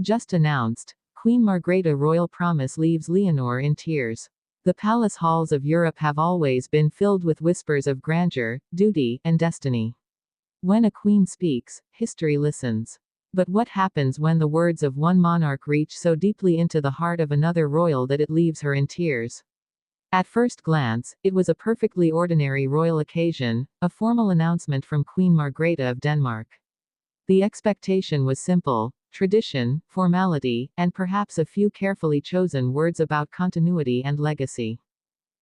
Just announced, Queen Margrethe royal promise leaves Leonor in tears. The palace halls of Europe have always been filled with whispers of grandeur, duty, and destiny. When a queen speaks, history listens. But what happens when the words of one monarch reach so deeply into the heart of another royal that it leaves her in tears? At first glance, it was a perfectly ordinary royal occasion, a formal announcement from Queen Margrethe of Denmark. The expectation was simple: tradition, formality, and perhaps a few carefully chosen words about continuity and legacy.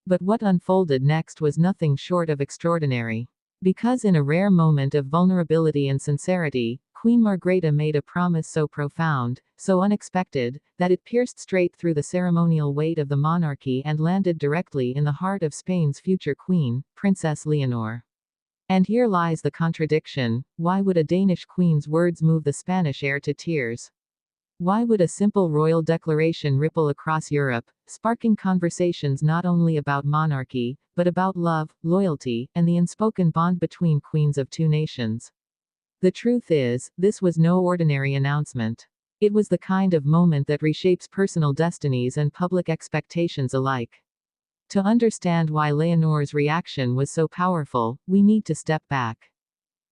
But what unfolded next was nothing short of extraordinary. Because in a rare moment of vulnerability and sincerity, Queen Margrethe made a promise so profound, so unexpected, that it pierced straight through the ceremonial weight of the monarchy and landed directly in the heart of Spain's future queen, Princess Leonor. And here lies the contradiction: why would a Danish queen's words move the Spanish heir to tears? Why would a simple royal declaration ripple across Europe, sparking conversations not only about monarchy, but about love, loyalty, and the unspoken bond between queens of two nations? The truth is, this was no ordinary announcement. It was the kind of moment that reshapes personal destinies and public expectations alike. To understand why Leonor's reaction was so powerful, we need to step back.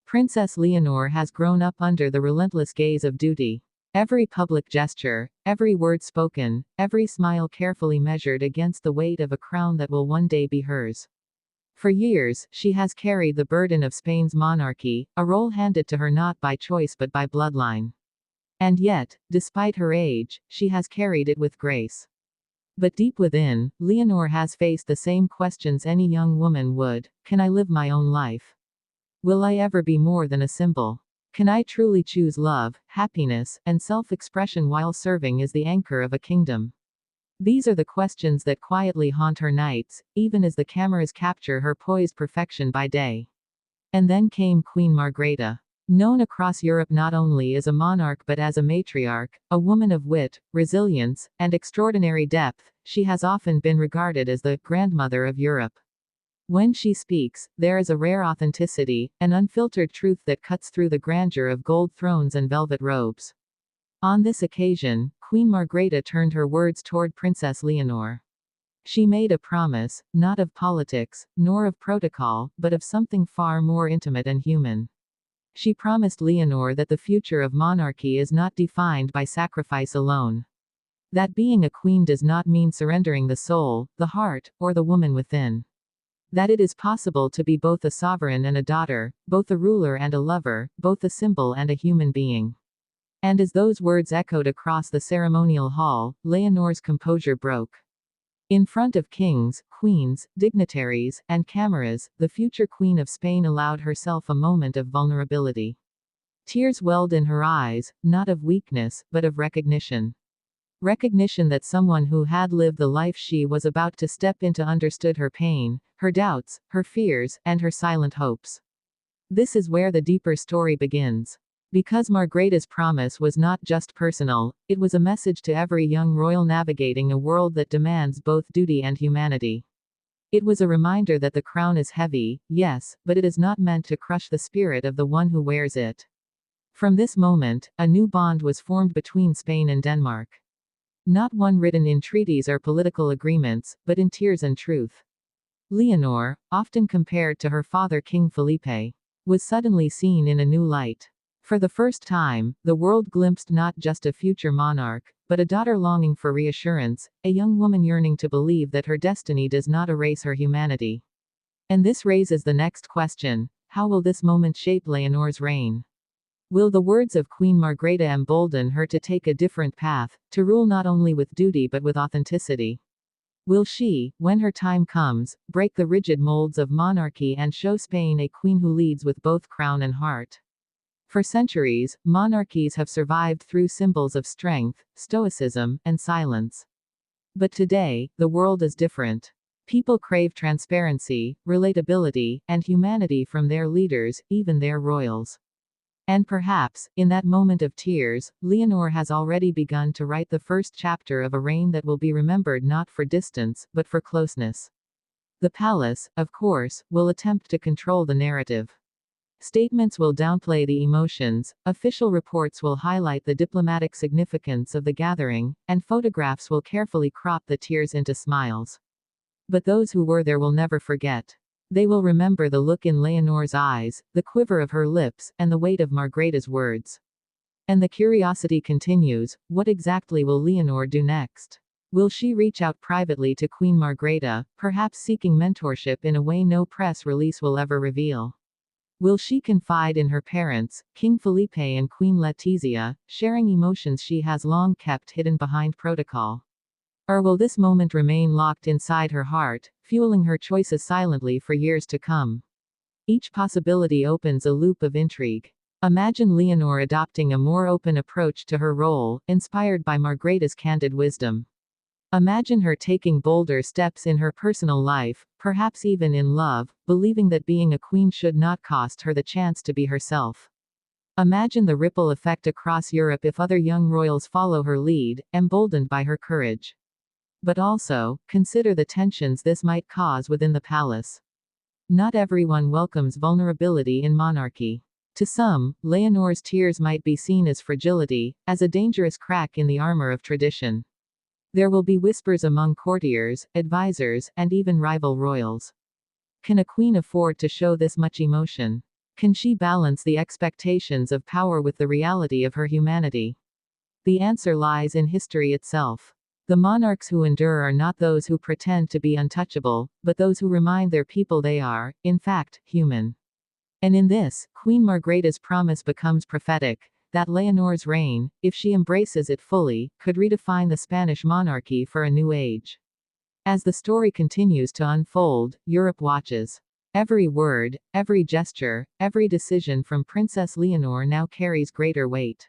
Princess Leonor has grown up under the relentless gaze of duty. Every public gesture, every word spoken, every smile carefully measured against the weight of a crown that will one day be hers. For years, she has carried the burden of Spain's monarchy, a role handed to her not by choice but by bloodline. And yet, despite her age, she has carried it with grace. But deep within, Leonor has faced the same questions any young woman would: can I live my own life? Will I ever be more than a symbol? Can I truly choose love, happiness, and self-expression while serving as the anchor of a kingdom? These are the questions that quietly haunt her nights, even as the cameras capture her poised perfection by day. And then came Queen Margrethe. Known across Europe not only as a monarch but as a matriarch, a woman of wit, resilience, and extraordinary depth, she has often been regarded as the grandmother of Europe. When she speaks, there is a rare authenticity, an unfiltered truth that cuts through the grandeur of gold thrones and velvet robes. On this occasion, Queen Margrethe turned her words toward Princess Leonor. She made a promise, not of politics, nor of protocol, but of something far more intimate and human. She promised Leonor that the future of monarchy is not defined by sacrifice alone. That being a queen does not mean surrendering the soul, the heart, or the woman within. That it is possible to be both a sovereign and a daughter, both a ruler and a lover, both a symbol and a human being. And as those words echoed across the ceremonial hall, Leonor's composure broke. In front of kings, queens, dignitaries, and cameras, the future Queen of Spain allowed herself a moment of vulnerability. Tears welled in her eyes, not of weakness, but of recognition. Recognition that someone who had lived the life she was about to step into understood her pain, her doubts, her fears, and her silent hopes. This is where the deeper story begins. Because Margrethe's promise was not just personal, it was a message to every young royal navigating a world that demands both duty and humanity. It was a reminder that the crown is heavy, yes, but it is not meant to crush the spirit of the one who wears it. From this moment, a new bond was formed between Spain and Denmark. Not one written in treaties or political agreements, but in tears and truth. Leonor, often compared to her father King Felipe, was suddenly seen in a new light. For the first time, the world glimpsed not just a future monarch, but a daughter longing for reassurance, a young woman yearning to believe that her destiny does not erase her humanity. And this raises the next question: how will this moment shape Leonor's reign? Will the words of Queen Margrethe embolden her to take a different path, to rule not only with duty but with authenticity? Will she, when her time comes, break the rigid molds of monarchy and show Spain a queen who leads with both crown and heart? For centuries, monarchies have survived through symbols of strength, stoicism, and silence. But today, the world is different. People crave transparency, relatability, and humanity from their leaders, even their royals. And perhaps, in that moment of tears, Leonor has already begun to write the first chapter of a reign that will be remembered not for distance, but for closeness. The palace, of course, will attempt to control the narrative. Statements will downplay the emotions, official reports will highlight the diplomatic significance of the gathering, and photographs will carefully crop the tears into smiles. But those who were there will never forget. They will remember the look in Leonor's eyes, the quiver of her lips, and the weight of Margrethe's words. And the curiosity continues, what exactly will Leonor do next? Will she reach out privately to Queen Margrethe, perhaps seeking mentorship in a way no press release will ever reveal? Will she confide in her parents, King Felipe and Queen Letizia, sharing emotions she has long kept hidden behind protocol? Or will this moment remain locked inside her heart, fueling her choices silently for years to come? Each possibility opens a loop of intrigue. Imagine Leonor adopting a more open approach to her role, inspired by Margrethe's candid wisdom. Imagine her taking bolder steps in her personal life, perhaps even in love, believing that being a queen should not cost her the chance to be herself. Imagine the ripple effect across Europe if other young royals follow her lead, emboldened by her courage. But also, consider the tensions this might cause within the palace. Not everyone welcomes vulnerability in monarchy. To some, Leonor's tears might be seen as fragility, as a dangerous crack in the armor of tradition. There will be whispers among courtiers, advisors, and even rival royals. Can a queen afford to show this much emotion? Can she balance the expectations of power with the reality of her humanity? The answer lies in history itself. The monarchs who endure are not those who pretend to be untouchable, but those who remind their people they are, in fact, human. And in this, Queen Margrethe's promise becomes prophetic, that Leonor's reign, if she embraces it fully, could redefine the Spanish monarchy for a new age. As the story continues to unfold, Europe watches. Every word, every gesture, every decision from Princess Leonor now carries greater weight.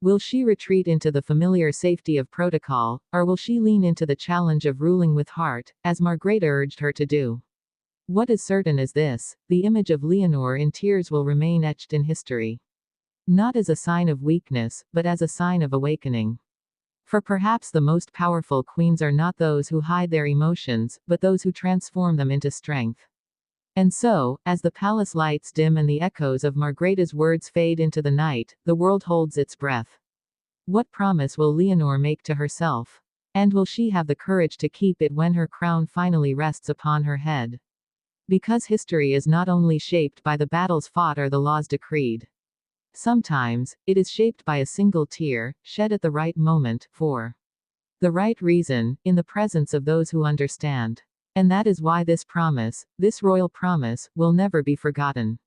Will she retreat into the familiar safety of protocol, or will she lean into the challenge of ruling with heart, as Margrethe urged her to do? What is certain is this: the image of Leonor in tears will remain etched in history. Not as a sign of weakness, but as a sign of awakening. For perhaps the most powerful queens are not those who hide their emotions, but those who transform them into strength. And so, as the palace lights dim and the echoes of Margrethe's words fade into the night, the world holds its breath. What promise will Leonor make to herself? And will she have the courage to keep it when her crown finally rests upon her head? Because history is not only shaped by the battles fought or the laws decreed. Sometimes, it is shaped by a single tear, shed at the right moment, for the right reason, in the presence of those who understand. And that is why this promise, this royal promise, will never be forgotten.